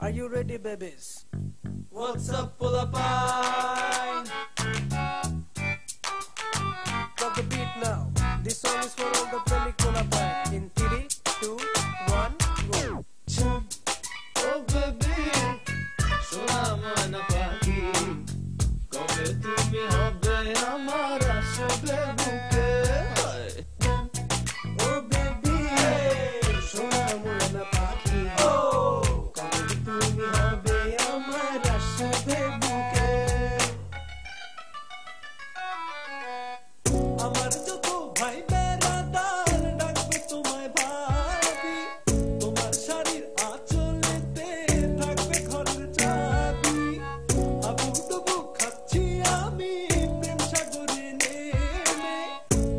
Are you ready, babies? What's up, Pulapine? Drop the beat now. This song is for all the Peli Pulapine. In 3, 2, 1, go. Oh baby, সোনা ময়না পাখি, কবে তুমি হবে আমার আসবে বুকে? Oh baby, সোনা ময়না পাখি, কবে তুমি হবে আমার আসবে বুকে? আমার যত ভাই বেড়াদার ডাকবে তোমায় ভাবি, তোমার শাড়ির আঁচলেতে থাকবে ঘরের চাবি। হাবুডুবু খাচ্ছি আমি প্রেম সাগরে নেমে,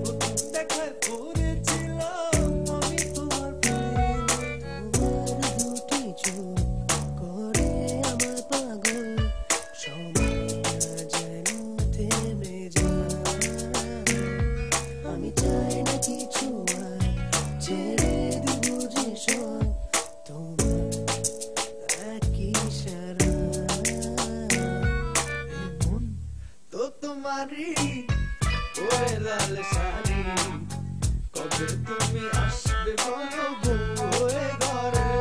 প্রথম দেখায় পড়েছিলাম আমি তোমার প্রেমে। তোমার দুটি চোখ করে আমার পাগল, সময় যেন থেমে যায়। আমি চাই না কিছু আর, ছেড়ে দিব যে সব তোমার এক ইশারায়। মন তো তোমারই ওরে লাল শাড়ি, কবে তুমি আসবে বলো বউয়ে ঘরে?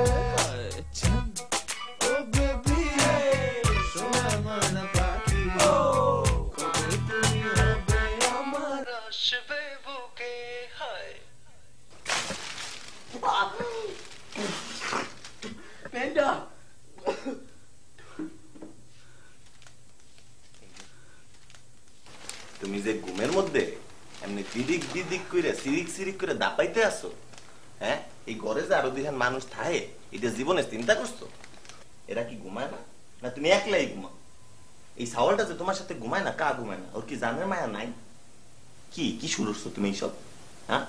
ও বেবি, সোনা ময়না পাখি, কবে তুমি হবে আমার আসবে বুকে? হায় মেন্ডা তুমি যে ঘুমের মধ্যে এমনি দিদিক দিদিক করে সিরিক সিরিক করে দাপাইতে আসো, হ্যাঁ? এই ঘরে যে আরো দুইজন মানুষ থাকে, এটা জীবনে চিন্তা করছো? এরা কি ঘুমায় না, না তুমি একলাই ঘুমাও? এই সাওয়ালটা যে তোমার সাথে ঘুমায় না, কা ঘুমায় না? ওর কি জানের মায়া নাই? কি কি শুরু করছো তুমি এইসব? হ্যাঁ,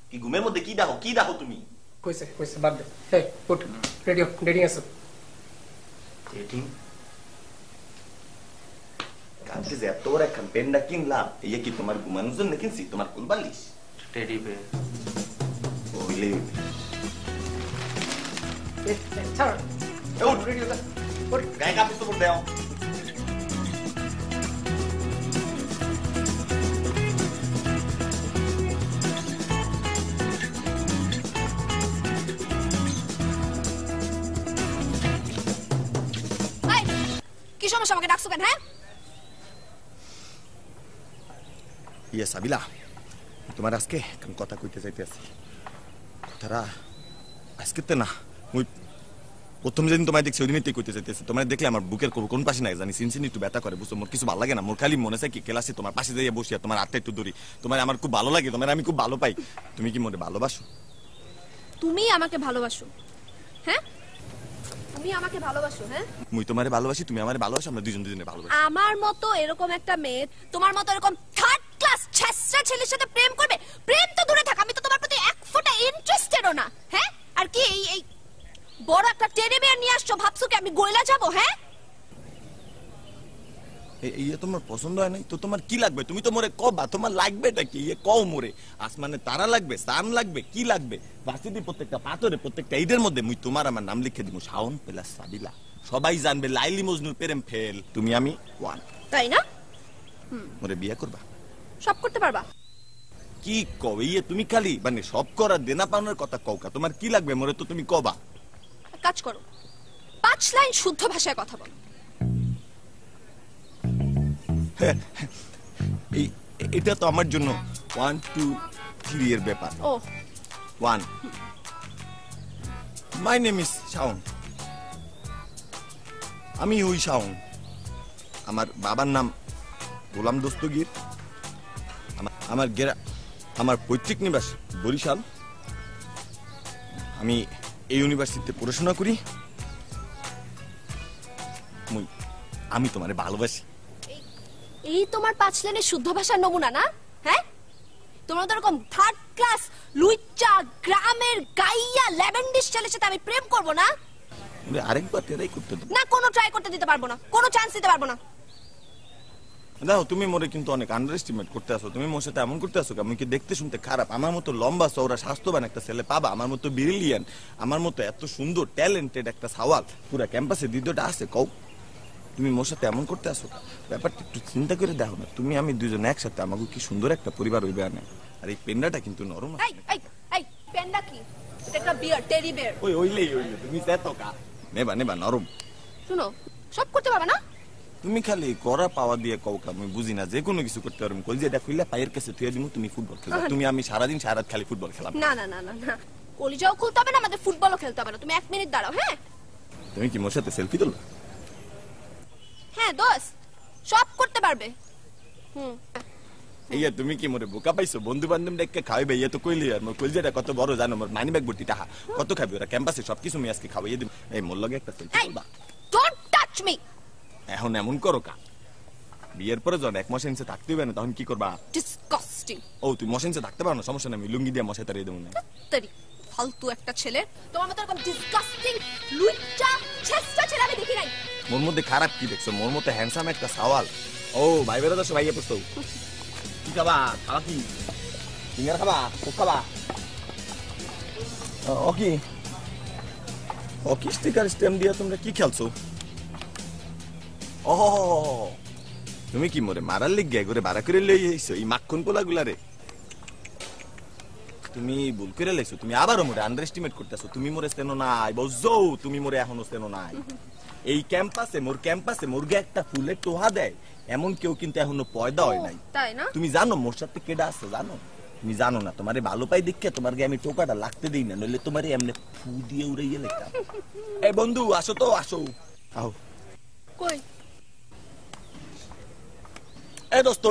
কি ঘুমের মধ্যে কি দেখো তুমি? কইছে কইছে বাদ দে। হে উঠ, রেডি হ, রেডি আছো? ডেটিং? কালকে যে এত বড় একটা পেনটা কিনলাম, এই কি তোমার ঘুমানোর জন্য কিনছি? তোমার কুলবালিশ টেডি বেয়ার ওইলে ছাড়, উঠ, রেডি হয়ে যা। গায়ে কাপড় চোপড় দেও। এই, কি সমস্যা? আমাকে ডাকছো কেন? হ্যাঁ, ইয়ে সাবিলা, তোমার আজকে কথা কইতে চাইতে আছি। তারা আজকে তো না, মুই প্রথম যেদিন তোমায় দেখছি ওই দিনই কইতে চাইতেছি। তোমার দেখলে আমার বুকের কোন পাশে নাই জানি সিনসিনি একটু ব্যথা করে, বুঝছো? মোর কিছু ভালো লাগে না। মোর খালি মনে চাই কি ক্লাসে তোমার পাশে যাইয়া বসিয়া তোমার হাতটা একটু ধরি। তোমার আমার খুব ভালো লাগে, তোমার আমি খুব ভালো পাই। তুমি কি মোরে ভালোবাসো? তুমি আমাকে ভালোবাসো? হ্যাঁ, তুমি আমাকে ভালোবাসো? হ্যাঁ, মুই তোমারে ভালোবাসি, তুমি আমারে ভালোবাসো, আমরা দুজন দুজনে ভালোবাসি। আমার মতো এরকম একটা মেয়ে তোমার মতো এরকম থার্ড ক্লাস ছেঁচড়া ছেলের সাথে প্রেম করবে? প্রেম তো দূরে থাক, আমি তো তোমার প্রতি এক ফোঁটা ইন্টারেস্টেডও না। হ্যাঁ, আর কি এই বড় একটা টেডি বিয়ার নিয়ে আসছো, ভাবছো কি আমি গইলা যাবো? হ্যাঁ, এই তোমার পছন্দ হয় নাই তো তোমার কি লাগবে? তুমি তো মোরে কবা তোমার লাগবেটা কি? কও মোরে। আসমানে তারা লাগবে, সান লাগবে, কি লাগবে? ভার্সিটি প্রত্যেকটা পাথরে প্রত্যেকটা ঈদের মধ্যে মুই তোমার আমার নাম লিখে দিব, শাওন প্লাস সাবিলা। সবাই জানবে লাইলি মজনুর প্রেম ফেল। তুমি আমি ওয়ান, তাই না? মোরে বিয়ে করবা? সব করতে পারবা? কি কও? তুমি খালি মানে সব করার দেনা পাওনার কথা কও কা? তোমার কি লাগবে মোরে তো তুমি কবা। কাজ করো, 5 লাইন শুদ্ধ ভাষায় কথা বলো। এটা তো আমার জন্য 1 2 3 এর ব্যাপার। ও 1, মাই নেম ইজ শাওন। আমি ওই শাওন। আমার বাবার নাম গোলাম দস্তগীর। আমার পৈতৃক নিবাস বরিশাল। আমি এই ইউনিভার্সিটিতে পড়াশোনা করি। আমি তোমারে ভালোবাসি। এই তোমার 5 লাইনের শুদ্ধ ভাষার নমুনা না? হ্যাঁ, তোমরা তো এরকম থার্ড ক্লাস লুইচা গ্রামের গাইয়া ল্যাভেন্ডিস ছেলের সাথে আমি প্রেম করব না? আরেকবার ট্রাই করতে দাও না, কোনো ট্রাই করতে দিতে পারবো না, কোনো চান্স দিতে পারবো না। দেখো তুমি মোরে কিন্তু অনেক আন্ডার এস্টিমেট করতে আসো। তুমি মোর সাথে এমন করতে আসো, আমি কি দেখতে শুনতে খারাপ? আমার মতো লম্বা চওড়া স্বাস্থ্যবান একটা ছেলে পাবা, আমার মতো ব্রিলিয়ান্ট, আমার মতো এত সুন্দর ট্যালেন্টেড একটা সাওয়াল পুরা ক্যাম্পাসে দ্বিতীয়টা আছে কও? তুমি মোর সাথে এমন করতে আসো, ব্যাপারটা একটু চিন্তা করে দেখো না। তুমি আমি দুজন একসাথে আমাকে কি সুন্দর একটা পরিবার হইবে আনে। আর এই পেন্ডাটা কিন্তু নরম আছে। এই এই এই পেন্ডা কি? এটা একটা বিয়ার, টেডি বিয়ার। ওই ওইলেই তুমি সেতো কা নেবা নেবা নরম। শুনো, সব করতে পারবে না? তুমি খালি করা পাওয়া দিয়ে কও কা, আমি বুঝি না। যে কোনো কিছু করতে পারবো, কলজেটা খুললে পায়ের কাছে থুয়ে দিমু, তুমি ফুটবল খেলবা। তুমি আমি সারাদিন সারাত খালি ফুটবল খেলাম। না না না না না, কলিজাও খুলতে হবে না, আমাদের ফুটবলও খেলতে হবে না। তুমি 1 মিনিট দাঁড়াও। হ্যাঁ তুমি কি মোর সাথে সেলফি তুলবা? হ্যাঁ দোস্ত, সব করতে পারবে। এইয়া তুমি কি মোরে বোকা পাইছো? বন্ধু বান্ধব ডেকে খাওয়াইবে, ইয়ে তো কইলি। আর মোর কলজেটা কত বড় জানো? মোর মানি ব্যাগ ভর্তি টাকা। কত খাবি ওরা? ক্যাম্পাসে সবকিছু আমি আজকে খাওয়াইয়ে দিই। এই মোর লগে একটা সেলফি তুলবা? Don't touch me. এখন এমন করো কা, বিয়ের পরে যখন 1 মাস নিচে থাকতে হবে না, তখন কি করবা? ডিসকাস্টিং। ও তুই মশাইনসে থাকতে পারো না, সমস্যা নেই, আমি লুঙ্গি দিয়ে মশাই তাড়িয়ে দেবো না। তারি ফালতু একটা ছেলে, তোমার মতো এরকম ডিসকাস্টিং লুইচা ছেঁচড়া ছেলে আমি দেখি নাই। মোর মধ্যে খারাপ কি দেখছো? মোর মতো হ্যান্ডসাম একটা সাওয়াল। ও ভাই বেরো তো সবাই পুষতো। কি খাবা? খাবা কি? সিঙ্গার খাবা? কোক খাবা? ওকি ওকি স্টিকার স্ট্যাম্প দিয়া তোমরা কি খেলছো? ও তুমি কি মোরে মারার লিগ গে করে বাড়া করে লই আইছো এই মাখন পোলা গুলারে? তুমি ভুল করে লাইছো। তুমি আবারও মোরে আন্ডার এস্টিমেট করতেছো। তুমি মোরে চেনো নাই, বুঝছো? তুমি মোরে এখনো চেনো নাই। এই ক্যাম্পাসে মোরগে একটা ফুলের টোহা দেয় এমন কেউ কিন্তু এখনো পয়দা হয় নাই। তাই না? তুমি জানো মোর সাথে কেডা আছে? জানো? তুমি জানো না। তোমারে ভালো পাই দেখে তোমার গে আমি টোকাটা লাগতে দেই না, নইলে তোমারে এমনি ফু দিয়ে উড়াইয়ে লেখতাম। এই বন্ধু আসো তো, আসো। আও কই? এই দোস্ত,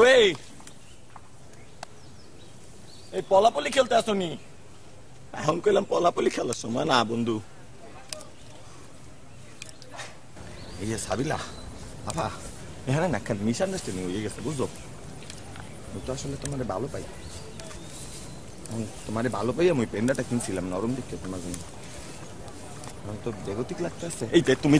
এই পলাপলি খেলতে আসো নি? এখন কইলাম পলাপলি খেলার সময় না বন্ধু। এই যে সাবিলা বাবা, এখানে না খালি মিসআন্ডারস্ট্যান্ডিং হয়ে গেছে, বুঝছো? তো আসলে তোমারে ভালো পাই, তোমারে ভালো পাই আমি পেন্ডাটা কিনছিলাম নরম দিকে তোমার জন্য। তো বেগতিক লাগতেছে। এই যে তুমি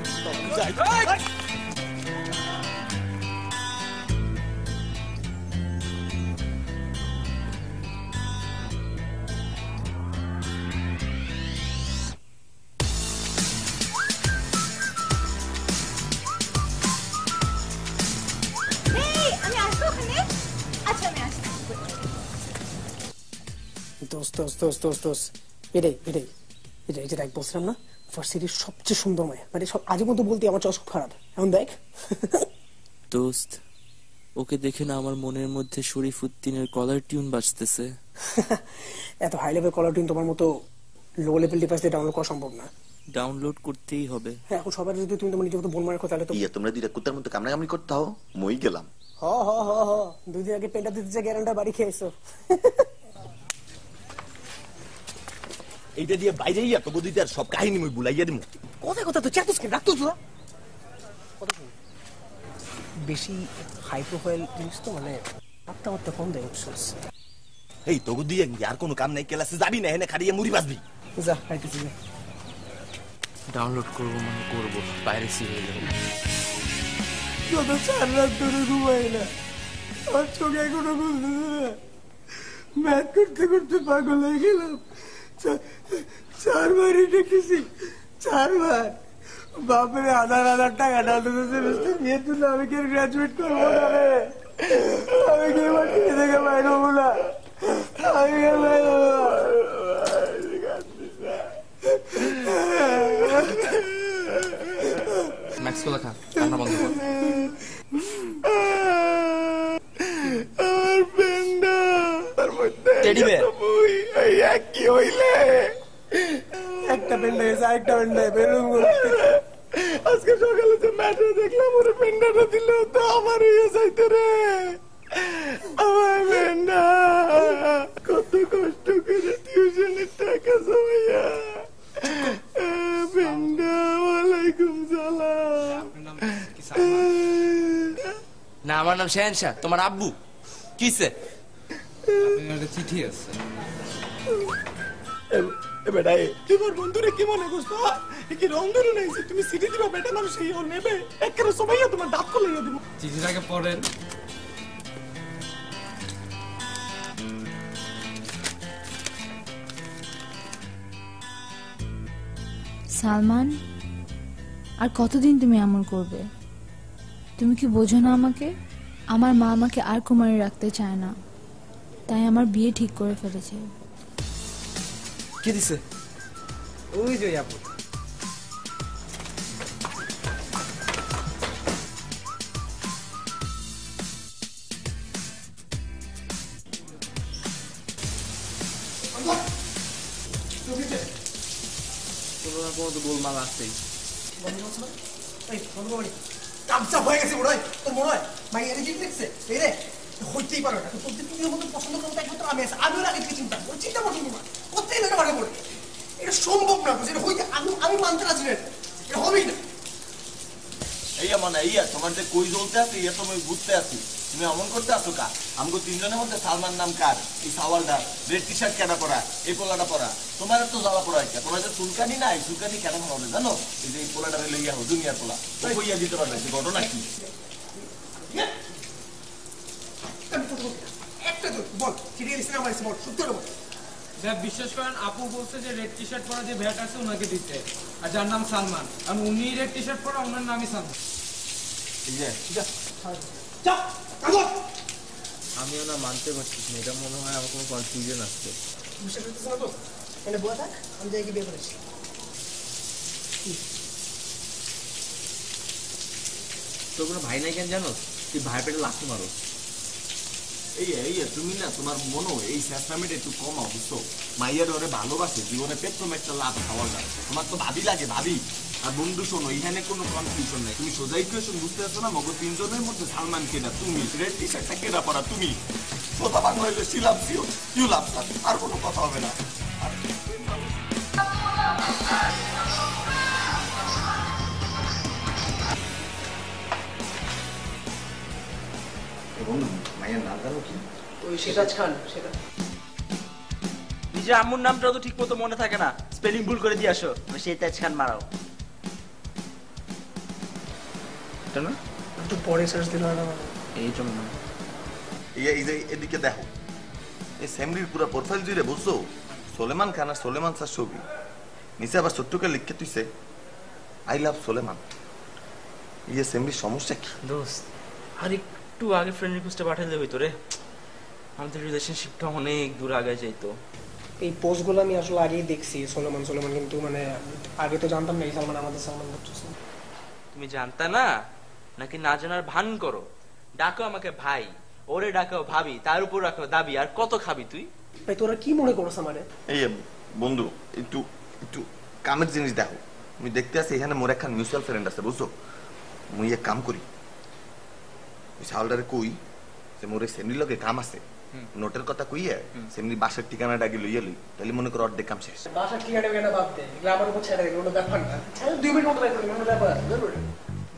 এটাই যেটা বলছিলাম না, ভার্সিটির সবচেয়ে সুন্দর মেয়ে, মানে সব আজ পর্যন্ত বলতে আমার চয়েস খুব খারাপ। এখন দেখ দোস্ত, ওকে দেখে না আমার মনের মধ্যে শরীফুদ্দিনের কলার টিউন বাজতেছে। এত হাই লেভেল কলার টিউন তোমার মতো লো লেভেল ডিভাইস দিয়ে ডাউনলোড করা সম্ভব না। ডাউনলোড করতেই হবে। হ্যাঁ, এখন সবার যদি তুমি তোমার নিজের মতো বোন মারা তাহলে তো ইয়ে তোমরা দুইটা কুত্তার মতো কামড়াকামড়ি করতে হও, মই গেলাম। হ হ হ হ 2 দিন আগে পেন্টা দিতে যে গ্যারান্টা বাড়ি খেয়েছো। এইটা দিয়ে বাইরে ইয়া তো বুঝিতে আর সব কাহিনী মই বুলাইয়া দিমু। কথা তো চাতুস কে রাখতো তোরা বেশি হাই প্রোফাইল জিনিস তো, মানে আত্মহত্যা কম দেয় অফসোস। এই তোকে দিয়ে আর কোনো কাম নাই, ক্লাসে যাবি না, এনে খাড়িয়ে মুড়ি বাজবি। যা খাইতেছি না। ডাউনলোড করব মানে করব, পাইরেসি হয়ে যাবে। গত 4 রাত ধরে ঘুমাই না, আর চোখে এখনো খুলতেছে না। ম্যাথ করতে করতে পাগল হয়ে গেলাম। 4 বারই ডেকেছি, 4 বার। বাপরে 1000 টাকা ডালতে নিয়ে তুলে আমি কি গ্রাজুয়েট করবো না রে? আমি কি মাটি থেকে বাইরে হবো না? আমি ম্যাক্স কোলা খা, কান্না বন্ধ কর। আমার পেন্ডা তার মধ্যে টেডি বেয়ার কি হইলে একটা পেন্ডা গেছে, আরেকটা পেন্ডা বেলুন করতে। আজকে সকালে যে ম্যাটে দেখলাম ওরে পেন্ডাটা দিল তো আমার হয়ে যাইতে রে। আমার পেন্ডা কত কষ্ট করে টিউশনের টাকা জমাইয়া পেন্ডা। ওয়ালাইকুম সালাম। না, আমার নাম শেহেনশাহ, তোমার আব্বু কিসে? চিঠি আছে। বেটা তোমার বন্ধুরে কি মনে করছো? কি রং ধরে নাইছে? তুমি সিটি দিবা বেটা, মানুষ এই নেবে একেবারে সবাই তোমার দাঁত খুলে দিব। চিঠিটাকে পড়েন, সালমান, আর কতদিন তুমি এমন করবে? তুমি কি বোঝো না আমাকে? আমার মা আমাকে আর কুমারী রাখতে চায় না, তাই আমার বিয়ে ঠিক করে ফেলেছে। কে দিছে? ওই যে আপু। কোনো না কোনো তো গোলমাল আছেই। চাপ হয়ে গেছে মনে হয়, তোর মনে হয় ভাই এর কি দেখছে? এই রে হইতেই পারো না, তোর দিনের মধ্যে পছন্দ করতে একমাত্র আমি আছি। আমিও আগে থেকে চিন্তা করি, চিন্তা করছি না কোথায় এটা মানে পড়ে, এটা সম্ভব না, এটা হইতে আমি মানতে রাজি না, এটা হবেই না। এই মানে ইয়া তোমার যে কই জ্বলতে আছে ইয়া তুমি বুঝতে আছি, তুমি অমন করতে আসো কা? আমগো তিনজনের মধ্যে সালমান নাম কার? এই সাওয়ালটা রেড টি শার্ট কেনা পরা, এই পোলাটা পরা, তোমার তো জ্বালা পড়া একটা, তোমার যে চুলকানি নাই, চুলকানি কেন হবে জানো? এই যে এই পোলাটা লইয়া হো দুনিয়ার পোলা, ও কইয়া দিতে পারবে সে ঘটনা কি? একটা তো বল, চিঠি দিছিস না আমার বল, সত্যি বল। বিশ্বাস করেন, আপু বলছে যে রেড টি শার্ট পরা যে ভ্যাট আছে ওনাকে দিতে, আর যার নাম সালমান, আর উনি রেড টি শার্ট পরা, ওনার নামই সালমান। আমিও না মানতে পারছি না, এটা মনে হয় আমার কোনো কনফিউশন আসছে। বিশ্বাস করতেছ না তো? এনে বলে থাক, আমি যাই গিয়ে বিয়ে করেছি। তোর কোনো ভাই নাই কেন জানো? তুই ভাই পেটে লাথি মারো। এই তুমি না তোমার মনো এই শেষনামিটা একটু কমাও বুঝছো? মাইয়ার ওরে ভালোবাসে, জীবনে পেট্রোম একটা লাভ খাওয়া যায়, তোমার তো ভাবি লাগে ভাবি। আর বন্ধু শোনো, এখানে কোনো কনফিউশন নাই, তুমি সোজা ইকুয়েশন বুঝতে পারছো না? মগো তিনজনের মধ্যে সালমান কেনা তুমি, রেড টি শার্টটা কেনা পড়া তুমি, সোজা বাংলা হইলে সি লাভ ইউ লাভ, আর কোনো কথা হবে না। মাইয়ার নাম জানো কি? ওই সিরাজ খান, সেটা নিজের আম্মুর নামটাও তো ঠিক মতো মনে থাকে না, স্পেলিং ভুল করে দিয়ে আসো, সেই তাজ খান মারাও। এটা না একটু পরে সার্চ দিলে হয় না? এই জন্য এই যে এদিকে দেখো, এই সেমরির পুরো প্রোফাইল জুড়ে বুঝছো সোলেমান খান আর সোলেমান স্যার ছবি, নিচে আবার ছোট্টকে লিখে তুইছে আই লাভ সোলেমান। ইয়ে সেমরির সমস্যা কি? দোস্ত আর একটু আগে ফ্রেন্ড রিকোয়েস্টে পাঠাইলে হইতো রে, আমাদের রিলেশনশিপটা অনেক দূর আগে যাইতো। এই পোস্টগুলো আমি আসলে আগেই দেখছি, সোলেমান সোলেমান, কিন্তু মানে আগে তো জানতাম না এই সালমান আমাদের সালমান করতেছে। তুমি জানতা না নাকি না জানার ভান করো? ডাকো আমাকে ভাই, ওরে ডাকো ভাবি, তার উপর রাখো দাবি, আর কত খাবি তুই? ভাই তোরা কি মনে করছ আমারে? এই বন্ধু একটু একটু কামের জিনিস দেখো, আমি দেখতে আসি এখানে মোর একখান মিউচুয়াল ফ্রেন্ড আছে বুঝছো, মুই এক কাম করি, ওই সাউলটারে কই যে মোর এই সেমনির লগে কাম আছে, নোটের কথা কইয়া সেমনি বাসার ঠিকানাটা আগে লইয়া লই, তাহলে মনে করো অর্ধেক কাম শেষ। বাসার ঠিকানা কেন বাদ দে, এগুলো আমার উপর ছেড়ে দে, কোনো ব্যাপার না। 2 মিনিট মতো লাগবে, কোনো ব্যাপার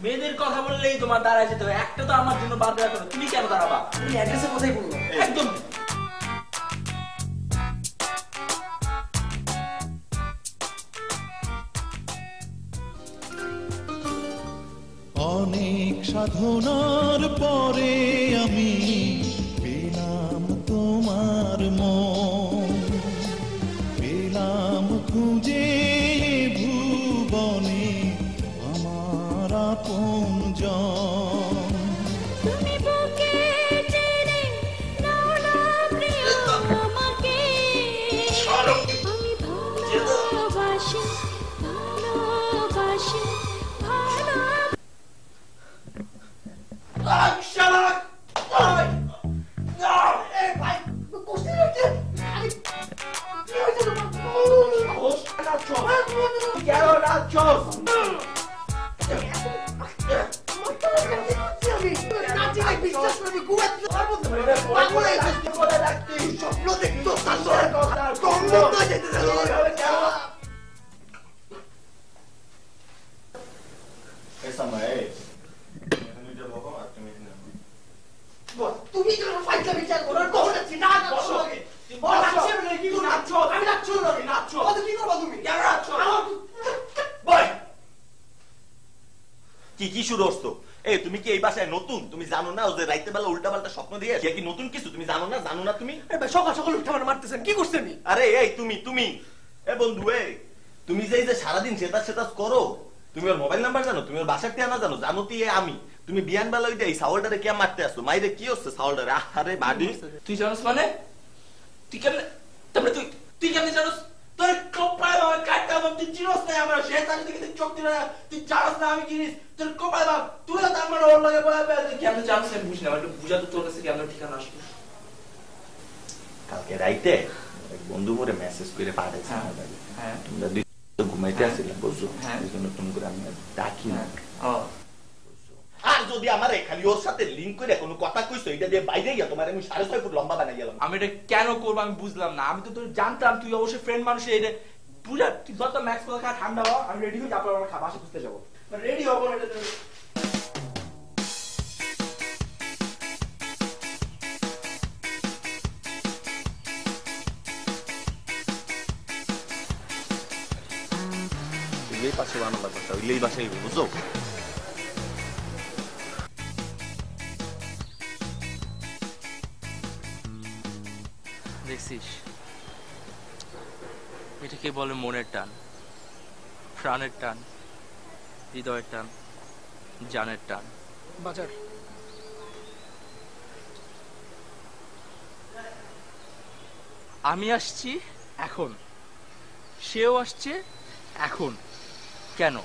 মেয়েদের কথা বললেই তোমার দাঁড়ায় যেতে হয়, একটা তো আমার জন্য বাদ দেওয়া, তুমি কেন দাঁড়াবা? তুমি অ্যাড্রেসের কথাই বলবো একদম। অনেক সাধনার পরে আমি পেলাম তোমার মন, পেলাম খুঁজে ভুবনে আমার আপনজন। তুমি বুকে টেনে নাও না প্রিয় আমাকে, আমি ভালোবাসি ভালোবাসি ভালো। তুমি ফাইটটা বিচার করো, কখন যাচ্ছি না বসো আগে বসো কি করো? নাচছো, আমি নাচছো না, নাচছো কত কি করবা তুমি? কেন নাচছো? বল কি কি শুরু হচ্ছে? এই তুমি কি এই বাসায় নতুন? তুমি জানো না ও যে রাইতে বেলা উল্টা পাল্টা স্বপ্ন দিয়ে সে কি নতুন কিছু তুমি জানো না? জানো না তুমি? সকাল সকাল উঠে আমার মারতেছেন, কি করছেন? আরে এই তুমি তুমি এ বন্ধু, তুমি যে এই যে সারাদিন সেটা করো, তুমি ওর মোবাইল নাম্বার জানো, তুমি ওর বাসার ঠিকানা জানো, জানো তুই আমি, তুমি বিয়ান বেলা ওই যে এই সাওয়ালটারে কে মারতে আসছো, মাইরে কি হচ্ছে সাওয়ালটারে? আরে বাডি তুই জানোস মানে? তুই কেমনে, তারপরে তুই কেমনে জানোস? তোর কপাল আমার কাটটা বাপ, তুই চিনোস না আমার শেতান থেকে চোখ দিলা, তুই জানোস না আমি কিনিস, তোর কপাল বাপ, তুই তো আমার ওর লাগে বলা তুই কেমনে জানোস আমি বুঝি না, আমার একটু বুঝা তো তোর কাছে কেমন ঠিকানা আসলো। কালকে রাইতে এক বন্ধু করে মেসেজ করে পাঠাইছে আমাদের। হ্যাঁ তোমরা দুই ঘুমাইতে আসছিলাম বুঝছো, এই জন্য তুমি করে আমি ডাকি না। আর যদি আমার খালি ওর সাথে লিংক করে কোনো কথা কইছো, এটা দিয়ে বাইরে গিয়া তোমার আমি 6.5 ফুট লম্বা বানাই গেলাম। আমি এটা কেন করব আমি বুঝলাম না, আমি তো তোর জানতাম তুই অবশ্যই ফ্রেন্ড মানুষ, এটা বুঝা তুই যত ম্যাক্স করে খা, ঠান্ডা হওয়া, আমি রেডি হই, তারপর আমরা খাবার আসে খুঁজতে যাবো, রেডি হবো না এটা। এই পাশে বানানো লাগবে, ওইলেই বাসাই বুঝছো। দেখছিস, এটাকে বলে মনের টান, প্রাণের টান, হৃদয়ের টান, জানের টান। বাজার আমি আসছি এখন, সেও আসছে এখন। কেন?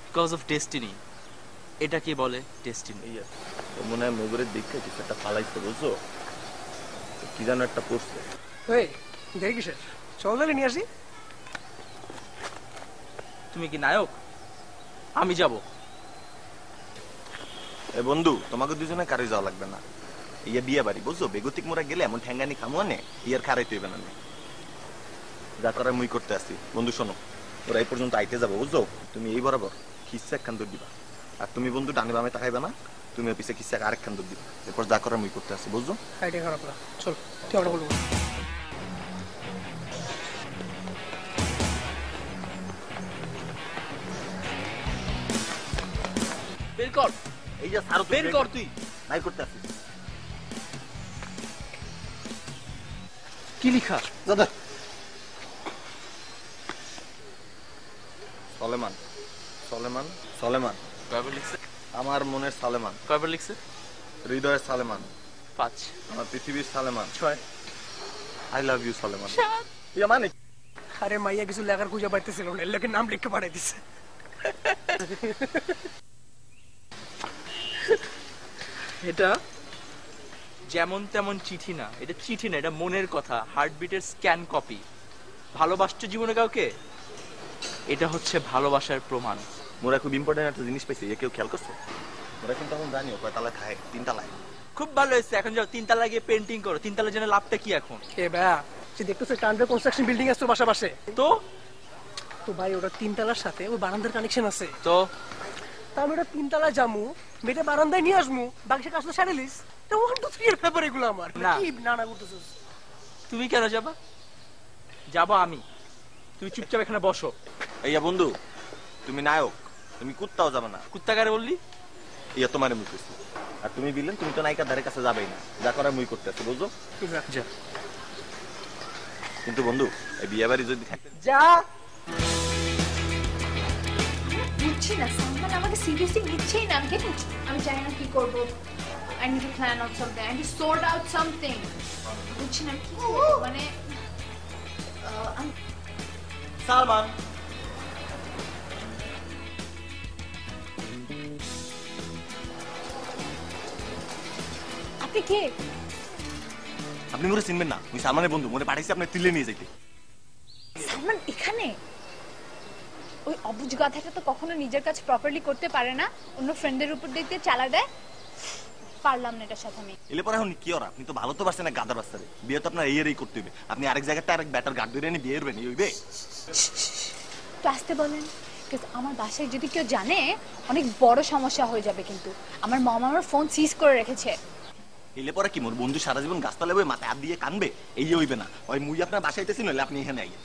Because of destiny. এটাকে বলে ডেস্টিনি। মনে হয় মোগরের দিকে কিছু একটা ফালাইছে বুঝছো, কি যেন একটা পড়ছে। ওই দেখি কিসের, চল তাহলে নিয়ে আসি। তুমি কি নায়ক? আমি যাব। এ বন্ধু, তোমাকে দুজনে কারে যাওয়া লাগবে না, ইয়ে বিয়ে বাড়ি বুঝছো, বেগতিক মোড়া গেলে এমন ঠ্যাঙ্গানি খামুয়া নে, ইয়ার খারাইতে হইবে না, যা করার মুই করতে আসছি। বন্ধু শোনো, তোরা এই পর্যন্ত আইতে যাবো বুঝছো, তুমি এই বরাবর খিস্সা একখান দৌড় দিবা, আর তুমি বন্ধু ডানে বামে তাকাইবা না, তুমি পিছিয়ে খিস্সা আরেকখান দৌড় দিবা, এরপর যা করার মুই করতে আসছি বুঝছো। আইডিয়া খারাপ না, চল তুই আমরা বলবো। বের কর, এই যে সারো বের কর, তুই নাই করতে আসছিস। কি লিখা? দাদা সলেমান, সলেমান, সলেমান। কয়বার লিখছে? আমার মনের সালেমান। কয়বার লিখছে? হৃদয়ের সালেমান। 5। আমার পৃথিবীর Saleman. 6। I love you Saleman. 7। ইয়া মানে আরে মাইয়া কিছু লেখার খুঁজে পাইতেছিল না, এর নাম লিখে পাঠাই দিছে। এটা যেমন তেমন চিঠি না, এটা চিঠি না, এটা মনের কথা, হার্টবিটের স্ক্যান কপি। ভালোবাসছো জীবনে কাউকে, এটা হচ্ছে ভালোবাসার প্রমাণ। মোরা খুব ইম্পর্টেন্ট একটা জিনিস পাইছি, এ কেউ খেয়াল করছো? মোরা কিন্তু এখন জানিও কয় তালা খায়, 3 তালায়। খুব ভালো হয়েছে, এখন যাও 3 তালা গিয়ে পেন্টিং করো। 3 তালা জেনে লাভটা কি এখন? এ ভাই, সে দেখতেছে টান্ডার কনস্ট্রাকশন বিল্ডিং আছে তোর বাসা পাশে, তো তো ভাই ওটা 3 তালার সাথে ওই বারান্দার কানেকশন আছে, তো তাহলে ওটা 3 তালা জামু, মেয়েটা বারান্দায় নিয়ে আসমু, বাকি কাজ তো সারে লিস। তো 1 2 3 এর ব্যাপার এগুলো আমার না। কি না করতেছিস? তুমি কেন যাবা? যাবো আমি, তুমি চুপচাপ এখানে বসো। এইয়া বন্ধু, তুমি নায়ক, তুমি কুত্তাও যাবে না। কুত্তা কারে বললি? ইয়া তোমারে মুই কইছি, আর তুমি বিলেন, তুমি তো নায়িকার ধারে কাছে যাবেই না, যা করার মুই করতে আছি বুঝছো। যা। কিন্তু বন্ধু, এই বিয়ে বাড়ি যদি থাকে যা। বুঝছি না, সালমান আমাকে সিরিয়াসলি নিচ্ছেই না। আমি জানি না কি করব। I need to plan out something. I need to sort out something. বুঝছি না কি করব, মানে সালমান। আপনি কে? আপনি মোরে চিনবেন না, মুই সালমানের বন্ধু, মোরে পাঠাইছি আপনি তিলে নিয়ে যাইতে। সালমান এখানে? ওই অবুঝ গাধাটা তো কখনো নিজের কাজ প্রপারলি করতে পারে না, অন্য ফ্রেন্ডের উপর দেখতে চালা দেয়। পারলাম না এটার সাথে আমি। এলে পরে এখন কি ওরা, আপনি তো ভালো তো পারছেন না গাদার বাচ্চারে, বিয়ে তো আপনার এই করতে হবে। আপনি আরেক জায়গাতে আরেক ব্যাটার গার্ড ধরে নিয়ে বিয়ে করবেন, এই হইবে? তো আসতে বলেন, আমার বাসায় যদি কেউ জানে অনেক বড় সমস্যা হয়ে যাবে। কিন্তু আমার মম আমার ফোন সিজ করে রেখেছে। এলে পরে কি মোর বন্ধু সারা জীবন গাছতলা বই মাথায় হাত দিয়ে কানবে, এই হইবে না। ওই মুই আপনার বাসাইতেছি, নইলে আপনি এখানে আইয়েন।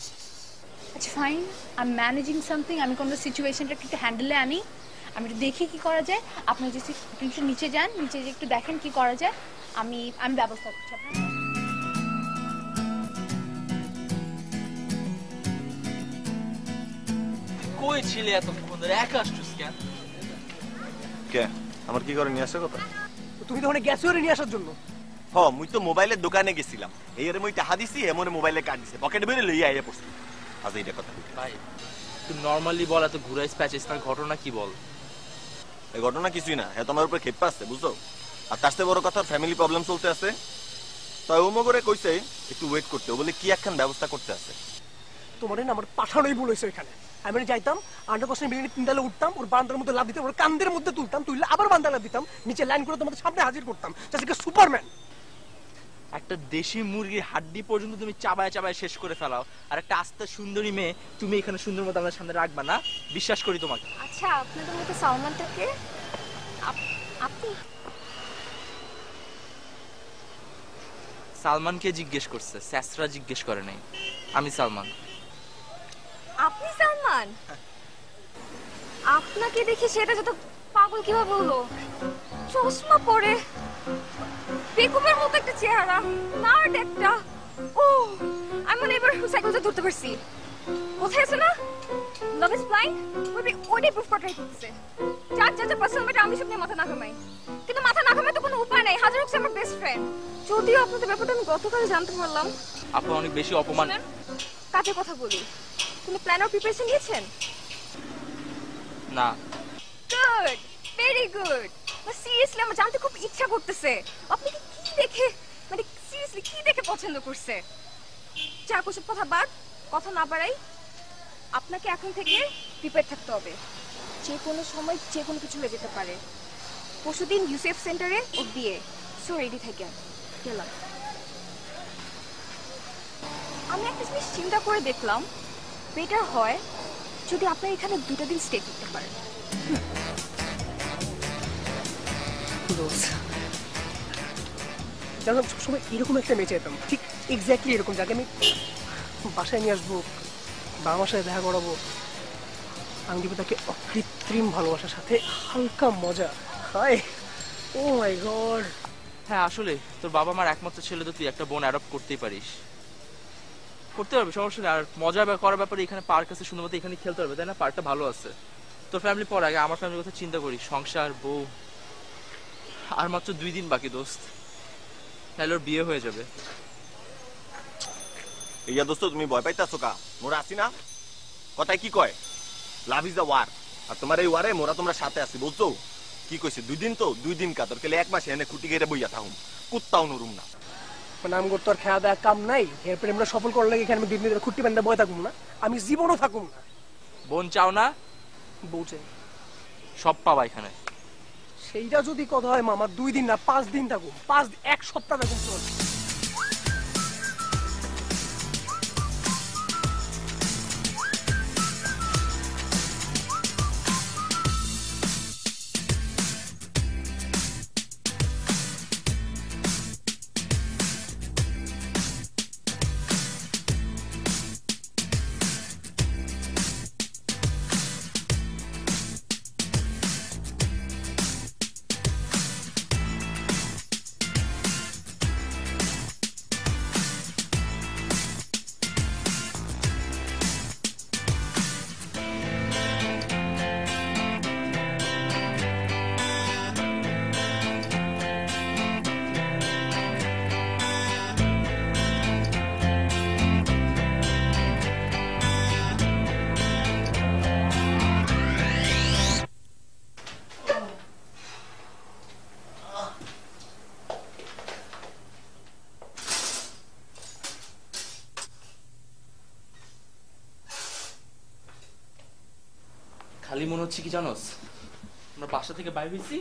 আচ্ছা fine, I am managing something. আমি কোনো সিচুয়েশনটা একটু হ্যান্ডেলে আনি, আমি একটু দেখি কি করা যায়। আপনি যদি একটু নিচে যান, নিচে যে একটু দেখেন কি করা যায়, আমি ব্যবস্থা করছি আপনার। কই ছিলে এতক্ষণ ধরে একা আসছিস কেন? কে আমার কি করে নিয়ে আসা কথা? তুমি তো ওখানে গেছো ওরে নিয়ে আসার জন্য। হ মুই তো মোবাইলের দোকানে গেছিলাম, এই এর মুই টাকা দিছি, এমন মোবাইলে কার্ড দিছে, পকেটে বেরে লইয়া আইয়া পড়ছি। আজ এইটা কথা ভাই তুই নরমালি বল, এত ঘুরাইস প্যাচিস না, ঘটনা কি বল? এই ঘটনা কিছুই না, হ্যাঁ তোমার উপরে ক্ষেপ পাচ্ছে বুঝছো। আর তার চেয়ে বড় কথা ফ্যামিলি প্রবলেম চলতে আছে, তাই ও মগরে কইছে একটু ওয়েট করতে, ও বলে কি একখান ব্যবস্থা করতে আছে। তোমার না আমার পাঠানোই বলেছে ওইখানে। আমি যাইতাম আন্ডার কোশ্চেন বিল্ডিং 3 তলা উঠতাম, ওর বান্দার মধ্যে লাভ দিতাম, ওর কান্দের মধ্যে তুলতাম, তুললে আবার বান্দা লাভ দিতাম, নিচে লাইন করে তোমাদের সামনে হাজির করতাম, জাস্ট সুপারম্যান। একটা দেশি মুরগির হাড্ডি পর্যন্ত তুমি চাবায় চাবায় শেষ করে ফেলাও, আর একটা আস্তে সুন্দরী মেয়ে তুমি এখানে সুন্দর মতো আমাদের সামনে রাখবা না? বিশ্বাস করি তোমাকে। আচ্ছা আপনাদের মধ্যে সালমানটা কে? আপনি? সালমানকে জিজ্ঞেস করছে, স্যাসরা জিজ্ঞেস করে নাই। আমি সালমান। আপনি সালমান? আপনাকে দেখি সেটা যত পাগল কিভাবে বললো, চশমা পরে, বেকুবের মতো একটা চেহারা, নার্ড একটা। ও আমি মনে এবার সাইকেলটা ধরতে পারছি। কোথায় আছে না লাভ ইজ ব্লাইন্ড, ওইটাই প্রুফ করাই করতেছে। যার যার পার্সোনাল ম্যাটার আমি সব নিয়ে মাথা না ঘামাই, কিন্তু মাথা না ঘামাই তো কোনো উপায় নাই। হাজার হোক আমার বেস্ট ফ্রেন্ড, যদিও আপনাদের ব্যাপারটা আমি গতকাল জানতে পারলাম। আপনি অনেক বেশি অপমান। কাজের কথা বলি, কোনো প্ল্যান অর প্রিপারেশন নিয়েছেন? না। Good, very good. সিরিয়াসলি আমার জানতে খুব ইচ্ছা করতেছে আপনি কি দেখে, মানে সিরিয়াসলি কি দেখে পছন্দ করছে। যা ওসব কথা বাদ, কথা না বাড়াই, আপনাকে এখন থেকে প্রিপেয়ার থাকতে হবে। যে কোনো সময় যে কোনো কিছু হয়ে যেতে পারে। পরশুদিন ইউসেফ সেন্টারে ওর বিয়ে, সো রেডি থাকেন। গেলাম। আমি একটা জিনিস চিন্তা করে দেখলাম, বেটার হয় যদি আপনার এখানে 2টা দিন স্টে করতে পারেন। জানো সবসময় এরকম একটা মেয়ে চাইতাম, ঠিক এক্স্যাক্টলি এরকম, যাকে আমি বাসায় নিয়ে আসবো, বাবা মার সাথে দেখা করাবো, আমি দিব তাকে অকৃত্রিম ভালোবাসার সাথে হালকা মজা। হায় ও মাই গড। হ্যাঁ আসলে তোর বাবা মার একমাত্র ছেলে, তো তুই একটা বোন অ্যাডপ্ট করতেই পারিস, করতে পারবি, সমস্যা নেই। আর মজা করার ব্যাপারে এখানে পার্ক আছে, সুন্দর মতো এখানে খেলতে পারবে, তাই না? পার্কটা ভালো আছে। তোর ফ্যামিলি পর, আগে আমার ফ্যামিলির কথা চিন্তা করি, সংসার, বউ। আর মাত্র 2 দিন বাকি দোস্ত, তাহলে ওর বিয়ে হয়ে যাবে। ইয়া দোস্ত তুমি ভয় পাইতাছো কা? মোরা আছি না, কথায় কি কয়, লাভ ইজ আ ওয়ার, আর তোমার এই ওয়ারে মোরা তোমরা সাথে আছি, বুঝছো? কি কইছে 2 দিন, তো 2 দিন কা তোর কেলে 1 মাস এনে খুঁটি গেড়ে বইয়া থাকুম, কুত্তাও নরুম না। মানে আমি করতে আর খেয়া দেয়া কাম নাই, এরপরে আমরা সফল করলে এখানে আমি 2 দিন খুঁটি বান্ধা বয়ে থাকুম না, আমি জীবনও থাকুম না। বোন চাও না? বউ চাই, সব পাবা এখানে। সেইটা যদি কথা হয় মামা 2 দিন না 5 দিন থাকুম, 1 সপ্তাহ থাকুম চল। খালি মনে হচ্ছে কি জানোস, আমরা বাসা থেকে বাইরে হয়েছি,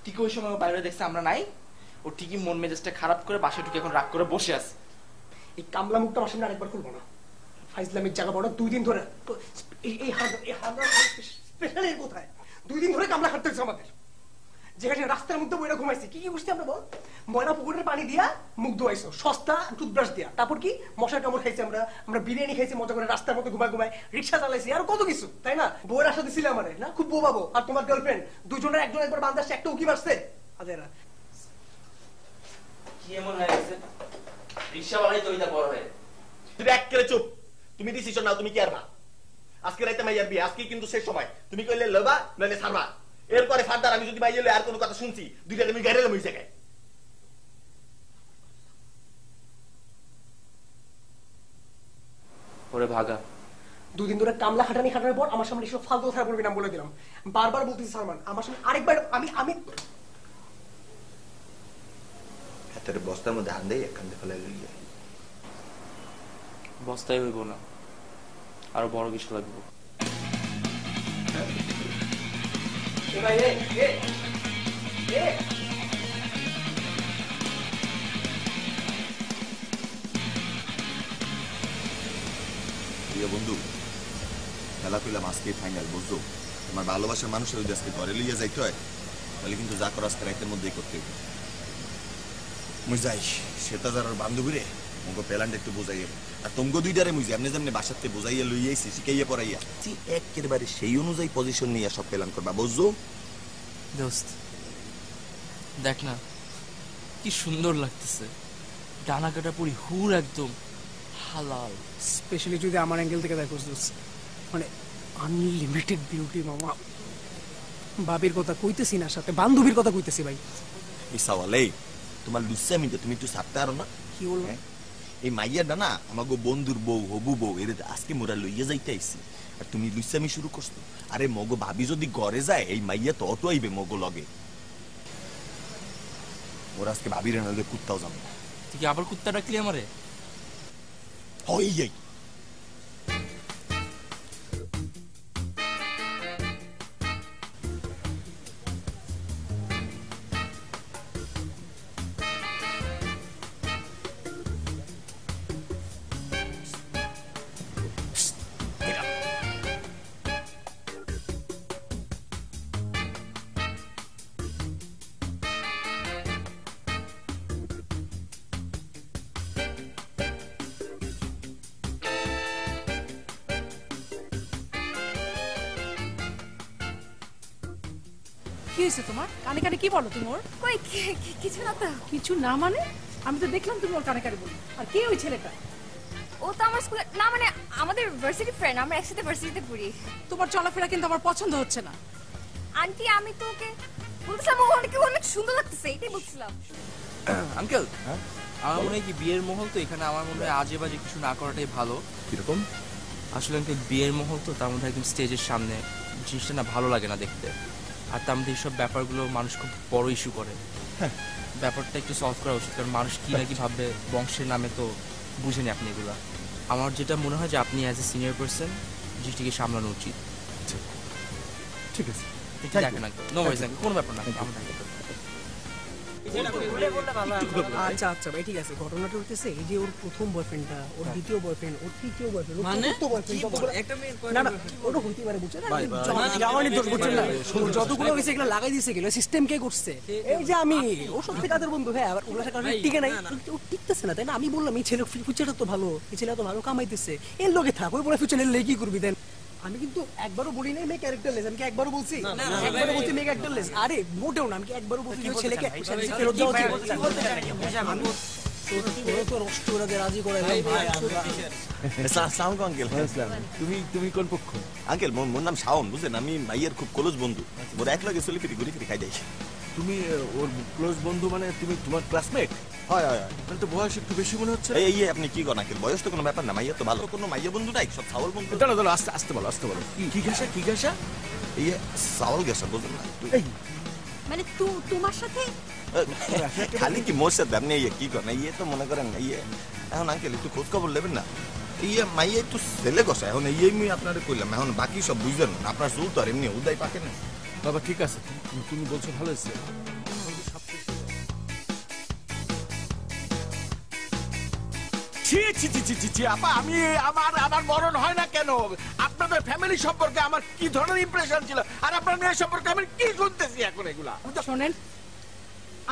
ঠিক ওই সময় বাইরে দেখছে আমরা নাই, ও ঠিকই মন মেজাজটা খারাপ করে বাসায় ঢুকে এখন রাগ করে বসে আছে। এই কামলা মুখটা আমার সামনে আরেকবার খুলবো না, ফাইজলামিক জায়গা বড়। 2 দিন ধরে এই হামলা স্পেশালি কোথায় 2 দিন ধরে কামলা খাটতে হচ্ছে আমাদের, যেখানে রাস্তার মধ্যে বইরা ঘুমাইছি। কি কি বুঝতে আমরা বল, ময়না পুকুরের পানি দিয়া মুখ ধোয়াইছো, সস্তা টুথব্রাশ দিয়া, তারপর কি মশার কামড় খাইছি আমরা বিরিয়ানি খাইছি মজা করে, রাস্তার মধ্যে ঘুমায় ঘুমায় রিক্সা চালাইছি, আর কত কিছু, তাই না? বউয়ের আশা দিছিল আমারে না, খুব বউ পাবো। আর তোমার গার্লফ্রেন্ড দুজনের একজন একবার বান্ধা আসছে, একটা উকি মারছে। আদেরা কি এমন হয়ে গেছে, রিক্সাওয়ালাই তো এটা বড় হয়ে। তুই এক করে চুপ, তুমি ডিসিশন নাও, তুমি কি আর মা আজকে রাইতে মাইয়ার বিয়ে, আজকে কিন্তু শেষ সময়। তুমি কইলে লবা নইলে ছাড়বা। এরপরে ফার্দার আমি যদি মাইয়া লই আর কোনো কথা শুনছি, দুইটা তুমি গাইরে লই জায়গায়। ওরে ভাগা। দুদিন ধরে কামলা খাটানোর পর আমার সামনে এসব ফালতু কথা বলবি না বলে দিলাম। বারবার বলতেছি সালমান, আমার সামনে আরেকবার আমি হাতের বস্তার মধ্যে হান দেই এখান থেকে ফেলে লইয়া। বস্তায় হইব না, আরো বড় কিছু লাগবে। বন্ধু খেলা কইলাম আজকে ফাইনাল, বুঝছো? তোমার ভালোবাসার মানুষের যদি আজকে ঘরে লইয়া যাইতে হয় তাহলে কিন্তু যা করা আজকে রাইতের মধ্যেই করতে হবে। মুই যাই শ্বেতাজার বান্ধবীরে তোমাকে প্ল্যানটা একটু বোঝাইয়া, আর তোমাকে দুইটারে মুই যেমনি যেমনি বাসাতে বোঝাইয়া লইয়াইছি শিখাইয়া পড়াইয়া একেবারে সেই অনুযায়ী পজিশন নিয়ে সব প্ল্যান করবা, বুঝছো? দোস্ত দেখ না কি সুন্দর লাগতেছে, ডানা কাটা পুরি হুর একদম হালাল। স্পেশালি যদি আমার অ্যাঙ্গেল থেকে দেখো মানে আনলিমিটেড বিউটি মামা। বাবির কথা কইতেছি না, সাথে বান্ধবীর কথা কইতেছি ভাই। এই সওয়ালে তোমার লুচ্ছামিতে তুমি একটু ছাড়তে পারো না? কি বলবো? এই মাইয়াটা না আমাকে বন্ধুর বউ হবু বউ এর আজকে মোরা লইয়া যাইতে আইছি, আর তুমি লুচ্ছামি শুরু করছো। আরে মগো ভাবি যদি ঘরে যায় এই মাইয়া তো অটো আইবে মগো লগে। ওরা আজকে ভাবির না কুত্তাও যাবে। তুই কি আবার কুত্তা ডাকলি আমারে? হই যাই কি হয়েছে তোমার? কানে কানে কি বলো তুমি ওর? কই কিছু না তো। কিছু না মানে? আমি তো দেখলাম তুমি ওর কানে কানে বলো। আর কে ওই ছেলেটা? ও তো আমার স্কুলে না, মানে আমাদের ভার্সিটি ফ্রেন্ড, আমরা একসাথে ভার্সিটিতে পড়ি। তোমার চলাফেরা কিন্তু আমার পছন্দ হচ্ছে না। আন্টি আমি তো ওকে বলছিলাম ও অনেক সুন্দর লাগতেছে, এটাই বলছিলাম। আঙ্কেল আমার মনে হয় কি বিয়ের মহল তো এখানে, আমার মনে হয় আজে বাজে কিছু না করাটাই ভালো। কিরকম? আসলে আঙ্কেল বিয়ের মহল তো, তার মধ্যে একদম স্টেজের সামনে জিনিসটা না ভালো লাগে না দেখতে। আর তার মধ্যে এইসব ব্যাপারগুলো মানুষ খুব বড় ইস্যু করে। ব্যাপারটা একটু সলভ করা উচিত, কারণ মানুষ কি নাকি ভাববে বংশের নামে তো বুঝেনি আপনি এগুলা। আমার যেটা মনে হয় যে আপনি অ্যাজ এ সিনিয়র পার্সন জিনিসটিকে সামলানো উচিত। ঠিক আছে, দেখেন আঙ্কেল, নো ওয়ারিজ আঙ্কেল, কোনো ব্যাপার না। আচ্ছা আচ্ছা ভাই ঠিক আছে। ঘটনাটা হচ্ছে এই যে ওর প্রথম বয়ফ্রেন্ডটা, ওর দ্বিতীয় বয়ফ্রেন্ড, ওর তৃতীয় বয়ফ্রেন্ড, ওর চতুর্থ বয়ফ্রেন্ড, না না ওটা হইতে পারে, বুঝছেন না? জামানি দোষ, বুঝছেন না? যতগুলো হয়েছে এগুলো লাগাই দিয়েছে, এগুলো সিস্টেম কে করছে? এই যে আমি, ও সত্যি কাদের বন্ধু। হ্যাঁ আবার ওগুলো কারণে টিকে নাই, ও টিকতেছে না, তাই না? আমি বললাম এই ছেলে ফিউচারটা তো ভালো, এই ছেলে তো ভালো কামাইতেছে, এর লোকে থাক, ওই বলে ফিউচারের লেগে কি করবি দেন? আমি কিন্তু একবারও বলি নাই মেয়ে ক্যারেক্টারলেস। আমি কি একবারও বলছি? একবারও বলছি মেয়ে ক্যারেক্টারলেস? আরে মোটেও না। আমি কি একবারও বলছি যে ছেলেকে ফেরত দেওয়া উচিত? তুমি কোন পক্ষ? আঙ্কেল মোর নাম শাওন, বুঝলেন? আমি মাইয়ের খুব ক্লোজ বন্ধু। মোর এক লাগে চলি ফিরি ঘুরি ফিরি খাই যাই। তুমি ওর ক্লোজ বন্ধু মানে তুমি তোমার ক্লাসমেট? হয় হয় হয়। তাহলে তো বয়স একটু বেশি মনে হচ্ছে। এই আপনি কি করেন আঙ্কেল? বয়স তো কোনো ব্যাপার না, মাইয়া তো ভালো। কোনো মাইয়া বন্ধু নাই, সব ছাওয়াল বন্ধু। দাঁড়া দাঁড়া, আস্তে আস্তে বলো, আস্তে বলো। কি ঘেঁষা কি ঘেঁষা? এই ছাওয়াল গেছে, বুঝলেন না? মানে তোমার সাথে খালি কি মোর সাথে? আপনি কি করেন? তো মনে করেন এখন আঙ্কেল একটু খোঁজ খবর নেবেন না? মাইয়া একটু ছেলে কষা, এখন আমি আপনারা কইলাম, এখন বাকি সব বুঝলেন। আপনার চুল তো আর এমনি উদয় পাকে না। বাবা ঠিক আছে, তুমি বলছো ভালো হয়েছে। আমি আমার মরণ হয় না কেন? আপনাদের ফ্যামিলি সম্পর্কে আমার কি ধরনের ইমপ্রেশন ছিল, আর আপনার মেয়ের সম্পর্কে আমি কি শুনতেছি এখন এগুলা? শোনেন,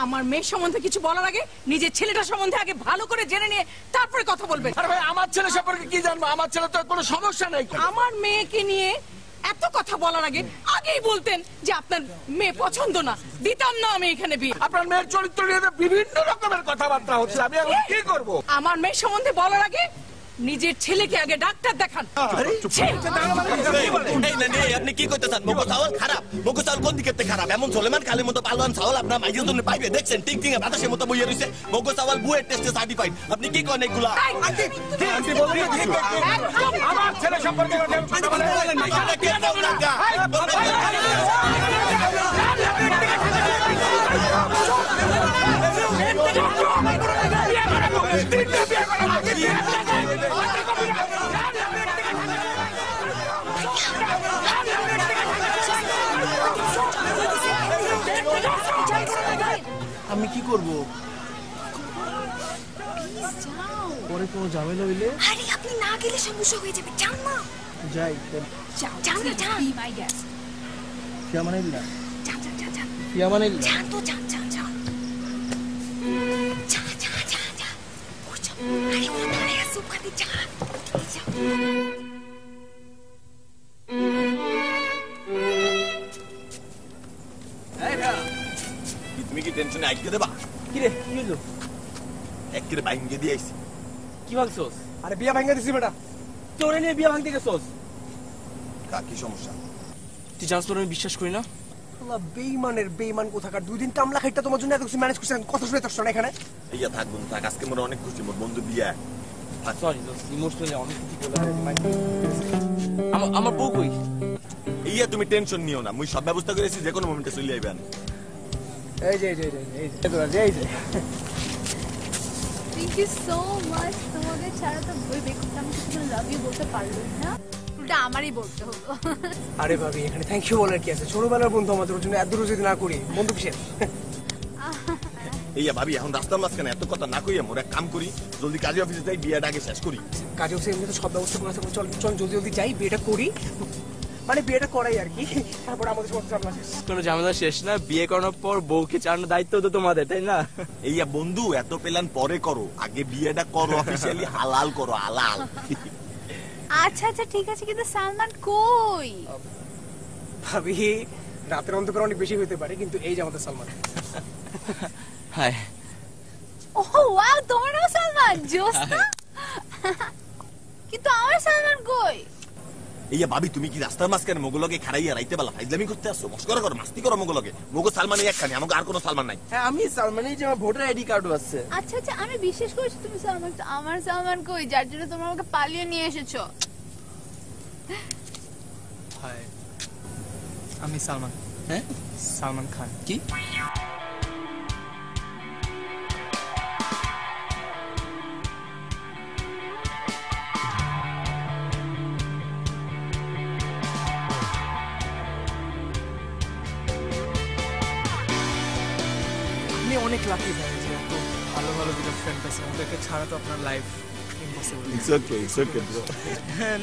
আমার মেয়ের সম্বন্ধে কিছু বলার আগে নিজের ছেলেটা সম্বন্ধে আগে ভালো করে জেনে নিয়ে তারপরে কথা বলবেন। আরে ভাই, আমার ছেলে সম্পর্কে কি জানবো? আমার ছেলে তো কোনো সমস্যা নেই। আমার মেয়েকে নিয়ে এত কথা বলার আগে আগেই বলতেন যে আপনার মেয়ে পছন্দ না, দিতাম না আমি এখানে বিয়ে। আপনার মেয়ের চরিত্র নিয়ে বিভিন্ন রকমের কথাবার্তা হচ্ছে, আমি এখন কি করব? আমার মেয়ের সম্বন্ধে বলার আগে নিজের ছেলেকে আগে ডাক্তার দেখান। আপনি কি করতে চান? মগো চাউল খারাপ, মগো চাউল কোন দিকে খারাপ? এমন সোলেমান খালের মতো পালোয়ান চাউল আপনার মাইজের জন্য পাইবে? দেখছেন টিং টিং বাতাসের মতো বইয়ে রয়েছে। মগো চাউল বুয়ের টেস্টে সার্টিফাইড। আপনি কি করেন এগুলা? আমার ছেলে সম্পর্কে আমি কি করব? পরে কোনো ঝামেলা হইলে? আরে আপনি না গেলে সমস্যা হয়ে যাবে, যান না। যাই যান না, যান। ফিয়ামানিল্লাহ। যান যান যান যান। ফিয়ামানিল্লাহ। যান তো, যান যান যান। যা যা যা যা। ওই যা। আরে ও দাঁড়িয়ে আছে ওখানে, যা। যা। তুমি কি টেনশনে আইকে দেবা? কি রে, কি হলো? একের বাইঙ্গে দিয়ে আইছি। কি ভাঙছস? আরে বিয়া ভাঙা দিছি বেটা। তোরে নিয়ে বিয়া ভাঙতে গেছস? কি সমস্যা? তুই জানিস তোর আমি বিশ্বাস করি না। আল্লাহ বেঈমানের বেঈমান কোথাকার। 2 দিন কামলা খাইটা তোমার জন্য এত কিছু ম্যানেজ করছিস, কথা শুনে তো শোনা এখানে। এইয়া থাক বন্ধু থাক, আজকে মোর অনেক খুশি, মোর বন্ধু বিয়া। সরি ইমোশনালি অনেক কিছু বলে আমার বউ কই? এইয়া তুমি টেনশন নিও না, মুই সব ব্যবস্থা করেছি, যে কোনো মোমেন্টে চলে আইবেন। এই যে থ্যাংক ইউ সো মাচ। তোমাদের ছাড়া তো বই বেকুতে আমি কিছু লাভ ইউ বলতে পারলো না, উল্টা আমারই বলতে হলো। আরে ভাবি এখানে থ্যাংক ইউ বলার কি আছে? ছোটবেলার বন্ধু আমাদের জন্য এত দূর যদি না করি, বন্ধু কিসের? এইয়া ভাবি এখন রাস্তার মাঝখানে এত কথা না কইয়া মোর এক কাম করি, জলদি কাজে অফিসে যাই, বিয়েটা আগে শেষ করি। কাজে অফিসে এমনি তো সব ব্যবস্থা করে আছে, চল চল জলদি যাই, বিয়েটা করি, মানে বিয়েটা করাই আর কি, তারপর আমাদের সমস্ত ঝামেলা শেষ। কোনো ঝামেলা শেষ না, বিয়ে করানোর পর বউকে চালানোর দায়িত্ব তো তোমাদের, তাই না? এইয়া বন্ধু এত প্ল্যান পরে করো, আগে বিয়েটা করো, অফিশিয়ালি হালাল করো, হালাল। আচ্ছা আচ্ছা ঠিক আছে, কিন্তু সালমান কই? ভাবি রাতের অন্ধকার অনেক বেশি হতে পারে, কিন্তু এই যে আমাদের সালমান। হাই। ওহ ওয়াও, তোমারও সালমান জোস না? কিন্তু আমার সালমান কই? এইয়া ভাবি তুমি কি রাস্তার মাঝখানে মোগলকে খাড়াইয়া রাইতে বেলা ফাইজলামি করতে আসছো? মস্করা করো, মাস্তি করো মোগলকে। মোগল সালমান একখানি, আমাকে আর কোনো সালমান নাই। হ্যাঁ আমি সালমানই, যে আমার ভোটার আইডি কার্ডও আছে। আচ্ছা আচ্ছা আমি বিশ্বাস করছি তুমি সালমান, তো আমার সালমান কই যার জন্য তোমরা আমাকে পালিয়ে নিয়ে এসেছো? হাই আমি সালমান। হ্যাঁ সালমান খান। কি? অনেক লাকি ভাই যে এত ভালো ভালো দুটো ফ্রেন্ড আছে, ওদেরকে ছাড়া তো আপনার life impossible. It's okay bro.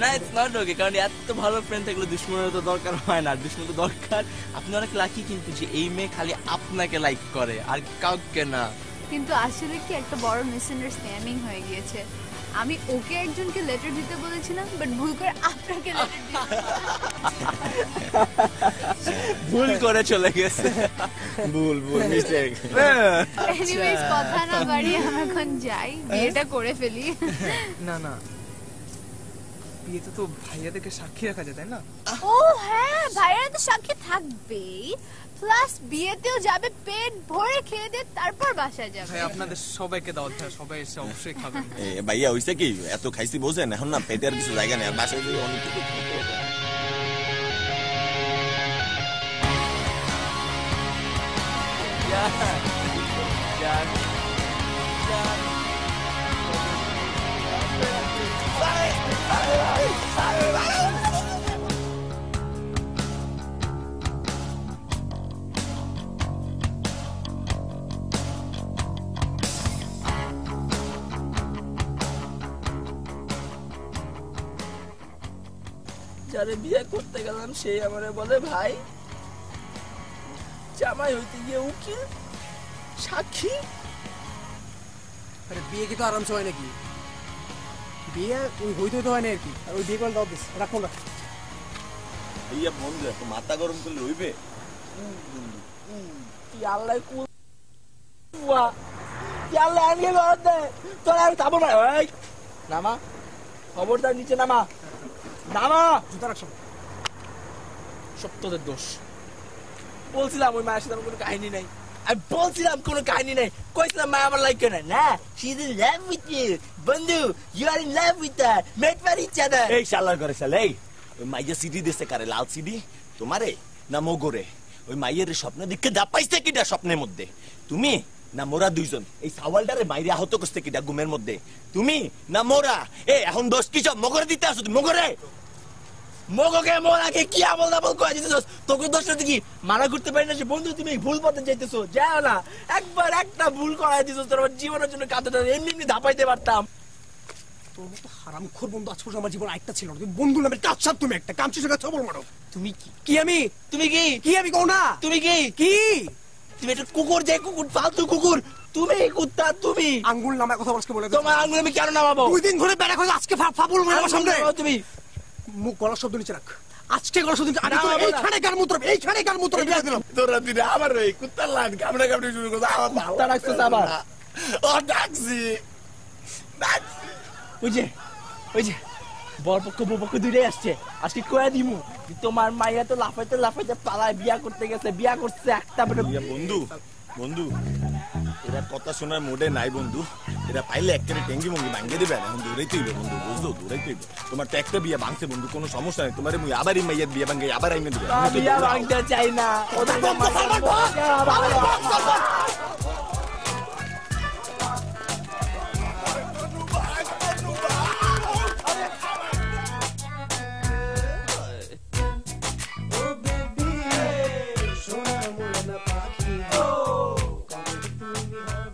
না ইটস নট ওকে, কারণ এত ভালো ফ্রেন্ড থাকলে দুশমনের তো দরকার হয় না, দুশমন তো দরকার। আপনি অনেক লাকি কিন্তু যে এই মেয়ে খালি আপনাকে লাইক করে আর কাউকে না। কিন্তু আসলে কি একটা বড় মিসআন্ডারস্ট্যান্ডিং হয়ে গিয়েছে। আমি ওকে একজনকে লেটার দিতে বলেছিলাম, বাট ভুল করে আপনাকে লেটার ভুল করে চলে গেছে। ভুল মিস্টেক। এনিওয়েজ কথা না বাড়িয়ে আমরা এখন যাই, বিয়েটা করে ফেলি। না না, বিয়েতে তো ভাইয়াদেরকে সাক্ষী রাখা যায়, তাই না? ও হ্যাঁ, ভাইয়ারা তো সাক্ষী থাকবেই, প্লাস বিয়েতেও যাবে, পেট ভরে খেয়ে দিয়ে তারপর বাসায় যাবে। ভাই আপনাদের সবাইকে দাওয়াত দেয়, সবাই এসে অবশ্যই খাবেন। ভাইয়া হইছে কি, এত খাইছি বোঝেন, এখন না পেটে আর কিছু জায়গা নেই, আর বাসায় গিয়ে অনেক কিছু খেতে হবে। যারে বিয়ে করতে গেলাম সেই আমারে বলে ভাই, জামাই হইতে গিয়ে উকিল, সাক্ষী। আরে বিয়ে কি তো আরামসে হয় নাকি? বিয়ে ওই হইতে হইতে হয় না আর কি, আর ওই বিয়ে করে দাও দিস, রাখো না। এইয়া বন্ধু এত মাথা গরম করলে হইবে? আল্লাহ আল্লাহ আনিয়ে তোর আমি যাবো না ভাই। নামা খবরদার নিচে নামা নামা জুতা রাখছো সব তোদের দোষ বলছিলাম ওই মায়ের সাথে আমার কোনো কাহিনী নাই আমি বলছিলাম কোনো কাহিনী নাই কইছিলাম মা আমার লাইক করে না she is in love with you বন্ধু you are in love with her made for each other এই শালার করে শালা এই ওই মাইয়া সিডি দেশে কারে লাল সিডি তোমারে না মোগরে ওই মাইয়ের স্বপ্ন দিকে দাপাইছে কিটা স্বপ্নের মধ্যে তুমি না মোরা দুইজন এই সাওয়ালটারে বাইরে আহত করতে কিটা ঘুমের মধ্যে তুমি না মোরা এ এখন দোষ কি সব মগরে দিতে আসো তুমি মগরে মগকে মোরাকে কি আমল দাবল কই দিতেছস তোকে দোষ কি মারা করতে পারি না যে বন্ধু তুমি ভুল পথে যাইতেছো যাও না একবার একটা ভুল করাই দিছস তোর জীবনের জন্য কাঁদটা এমনি এমনি ধাপাইতে পারতাম তোর মতো হারামখোর বন্ধু আজ পর্যন্ত আমার জীবন একটা ছিল না তুমি বন্ধু নামের কাচ্ছাপ তুমি একটা কামচুষে গাছ বল মারো তুমি কি আমি তুমি কি কি আমি কও না তুমি কি কি তুমি একটা কুকুর যে কুকুর ফালতু কুকুর তুমি কুত্তা তুমি আঙ্গুল নামায় কথা বলছ বলে তোমার আঙ্গুল আমি কেন নামাবো দুই দিন ধরে বেড়া করে আজকে ফাবুল মারো আমার সামনে তুমি মুখ গলা শব্দ নিচে রাখ আজকে গলা শব্দ আমি তো এইখানে গান মূত্র দিয়ে দিলাম তোরা দিন আবার ওই কুত্তার লাইন কামড়া কামড়ি শুরু করছে আমার কুত্তা রাখছিস আবার ও ডাকছি ওই যে বরপক্ষ বউপক্ষ দুইটাই আসছে আজকে কয়া দিমু তোমার মাইয়া তো লাফাইতে লাফাইতে পালায় বিয়া করতে গেছে বিয়া করছে একটা বন্ধু বন্ধু এরা কথা শোনার মোডে নাই বন্ধু এরা পাইলে একটা টেঙ্গি মঙ্গি ভাঙ্গে দেবে এখন দৌড়াইতে হইবে বন্ধু বুঝলো দৌড়াইতে হইবে তোমার তো একটা বিয়ে ভাঙছে বন্ধু কোনো সমস্যা নেই তোমার মুই আবার এই মাইয়ের বিয়ে ভাঙ্গে আবার আইনে দেবে বিয়া ভাঙতে চাই না